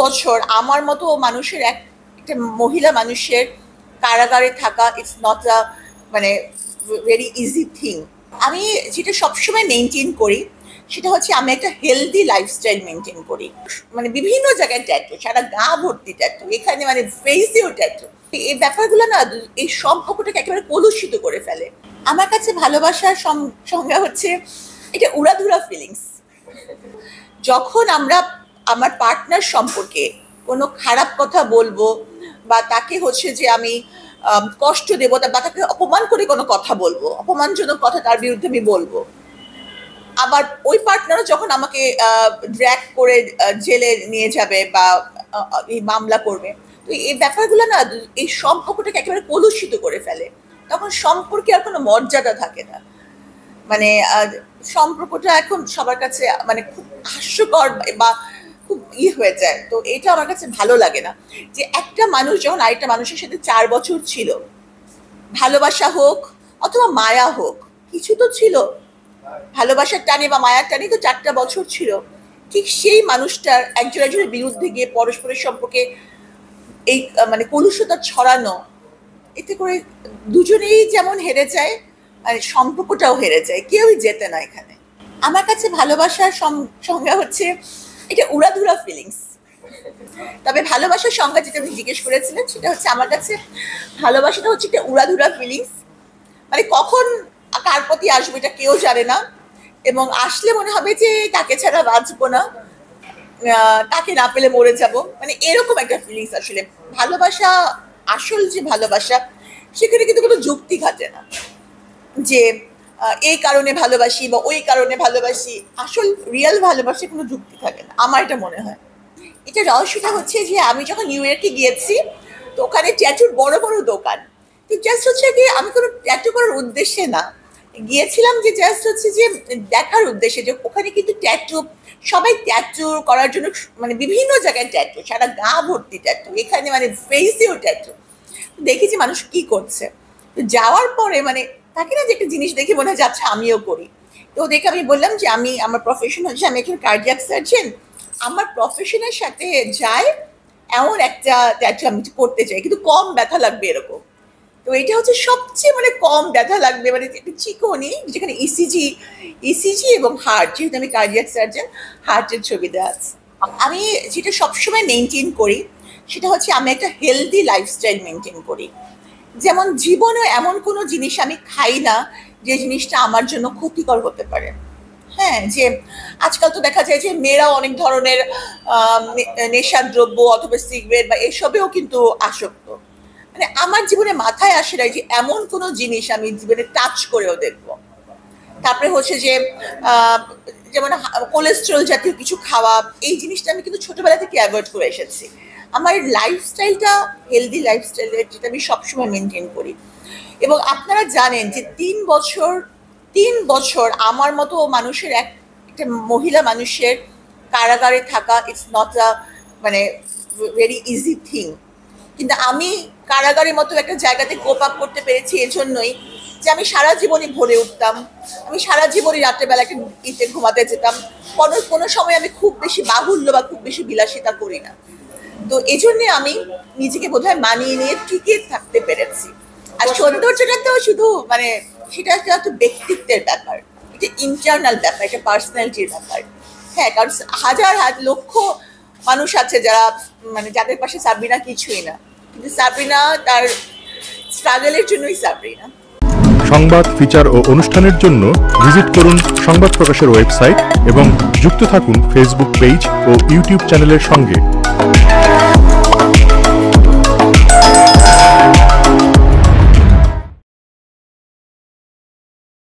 বছর আমার মতো মানুষের একটা মহিলা মানুষের কারাগারে থাকা ইটস নট আ মানে ভেরি ইজি থিং। আমি যেটা সবসময় মেনটেন করি সেটা হচ্ছে আমি একটা হেলদি লাইফস্টাইল মেনটেন করি। মানে বিভিন্ন জায়গায় ট্যাটু, সারা গা ভর্তি ট্যাটু, এখানে মানে ফেসেও ট্যাটু। এই ব্যাপারগুলো না এই সম্পর্কটাকে একেবারে কলুষিত করে ফেলে। আমার কাছে ভালোবাসার সংজ্ঞা হচ্ছে এটা উড়াধুরা ফিলিংস। যখন আমরা আমার পার্টনার সম্পর্কে কোনো খারাপ কথা বলবো বা তাকে হচ্ছে যে আমি কষ্ট দেবো বা তাকে অপমান করে কোনো কথা বলবো, অপমানজনক কথা তার বিরুদ্ধে আমি বলবো, আবার ওই পার্টনারও যখন আমাকে ড্র্যাগ করে জেলে নিয়ে যাবে বা এই মামলা করবে, তো এই ব্যাপারগুলো না এই সম্পর্কটাকে একেবারে কলুষিত করে ফেলে। তখন সম্পর্কে আর কোনো মর্যাদা থাকে না। মানে সম্পর্কটা এখন সবার কাছে মানে খুব হাস্যকর বা খুব হয়ে যায়। তো এটা আমার কাছে ভালো লাগে না যে একটা মানুষ যখন আরেকটা মানুষের সাথে 4 বছর ছিল, ভালোবাসা হোক অথবা মায়া হোক, কিছু তো ছিল, ভালোবাসার টানে বা মায়ার টানে তো 4টা বছর ছিল, ঠিক সেই মানুষটার একজন একজনের বিরুদ্ধে গিয়ে পরস্পরের সম্পর্কে এই মানে কলুষতা ছড়ানো, এতে করে দুজনেই যেমন হেরে যায় আর সম্পর্কটাও হেরে যায়, কেউই জেতে না এখানে। আমার কাছে ভালোবাসার সংজ্ঞা হচ্ছে এটা উড়াধুরা ফিলিংস। তবে ভালোবাসার সংজ্ঞা যেটা আপনি জিজ্ঞেস করেছিলেন সেটা হচ্ছে আমার কাছে ভালোবাসাটা হচ্ছে একটা উড়াধুরা ফিলিংস। মানে কখন কার প্রতি আসবে এটা কেউ জানে না, এবং আসলে মনে হবে যে তাকে ছাড়া বাঁচবো না, তাকে না পেলে মরে যাব, মানে এরকম একটা ফিলিংস। আসলে ভালোবাসা, আসল যে ভালোবাসা, সেখানে কিন্তু কোনো যুক্তি খাটে না যে এই কারণে ভালোবাসি বা ওই কারণে ভালোবাসি। আসল রিয়েল ভালোবাসে কোনো যুক্তি থাকে না, আমার এটা মনে হয়। এটা রহস্যটা হচ্ছে যে আমি যখন নিউ ইয়র্কে গিয়েছি, তো ওখানে ট্যাটুর বড় বড় দোকান, তো জাস্ট হচ্ছে কি আমি কোনো ট্যাটু করার উদ্দেশ্যে না গিয়েছিলাম, যে জাস্ট হচ্ছে যে দেখার উদ্দেশ্যে যে ওখানে কিন্তু ট্যাটু, সবাই ট্যাটু করার জন্য মানে বিভিন্ন জায়গায় ট্যাটু, সারা গা ভর্তি ট্যাটু, এখানে মানে ফেসেও ট্যাটু। দেখেছি মানুষ কি করছে। তো যাওয়ার পরে মানে তাকে না যে একটা জিনিস দেখে মনে হয় যাচ্ছে আমিও করি। তো দেখে আমি বললাম যে আমার প্রফেশন হচ্ছে আমি একজন কার্ডিয়াক সার্জন, আমার প্রফেশনের সাথে যায় এমন একটা ট্যাটু আমি করতে চাই, কিন্তু কম ব্যথা লাগবে এরকম। তো এটা হচ্ছে সবচেয়ে মানে কম ব্যথা লাগবে, মানে একটা চিকনি যেখানে ইসিজি এবং হার্ট, যেহেতু আমি কার্ডিয়াক সার্জন, হার্টের ছবি দেওয়া আছে। আমি যেটা সবসময় মেনটেন করি সেটা হচ্ছে আমি একটা হেলদি লাইফস্টাইল মেনটেন করি। যেমন জীবনে এমন কোনো জিনিস আমি খাই না যে জিনিসটা আমার জন্য ক্ষতিকর হতে পারে। হ্যাঁ, যে আজকাল তো দেখা যায় যে মেয়েরাও অনেক ধরনের নেশার দ্রব্য অথবা সিগারেট বা এসবেও কিন্তু আসক্ত। মানে আমার জীবনে মাথায় আসে না যে এমন কোনো জিনিস আমি জীবনে টাচ করেও দেখবো। তারপরে হচ্ছে যে যেমন কোলেস্ট্রল জাতীয় কিছু খাওয়া, এই জিনিসটা আমি কিন্তু ছোটবেলা থেকে অ্যাভয়েড করে এসেছি। আমার লাইফস্টাইলটা হেলদি লাইফস্টাইল, যেটা আমি সবসময় মেনটেন করি। এবং আপনারা জানেন যে 3 বছর আমার মতো মানুষের একটা মহিলা মানুষের কারাগারে থাকা ইটস নট আ মানে ভেরি ইজি থিং। কিন্তু আমি কারাগারের মতো একটা জায়গাতে কোপ আপ করতে পেরেছি এজন্যই যে আমি সারা জীবনই ভরে উঠতাম, আমি সারা জীবনই রাত্রেবেলা একটা ইতে ঘুমাতে যেতাম, কোনো সময় আমি খুব বেশি বাহুল্য বা খুব বেশি বিলাসিতা করি না। তো এই জন্যে আমি নিজেকে বোধহয় মানিয়ে নিয়ে টিকে থাকতে পেরেছি। আর সৌন্দর্যটা তো শুধু মানে সেটা একটা ব্যক্তিত্বের ব্যাপার, এটা ইন্টারনাল ব্যাপার, এটা পার্সোনালিটির ব্যাপার। হ্যাঁ, কারণ হাজার লক্ষ মানুষ আছে যারা মানে যাদের পাশে সাবরিনা কিছুই না, কিন্তু সাবরিনা তার স্ট্রাগলের জন্যই সাবরিনা। সংবাদ, ফিচার ও অনুষ্ঠানের জন্য ভিজিট করুন সংবাদ প্রকাশের ওয়েবসাইট এবং যুক্ত থাকুন ফেসবুক পেজ ও ইউটিউব চ্যানেলের সঙ্গে।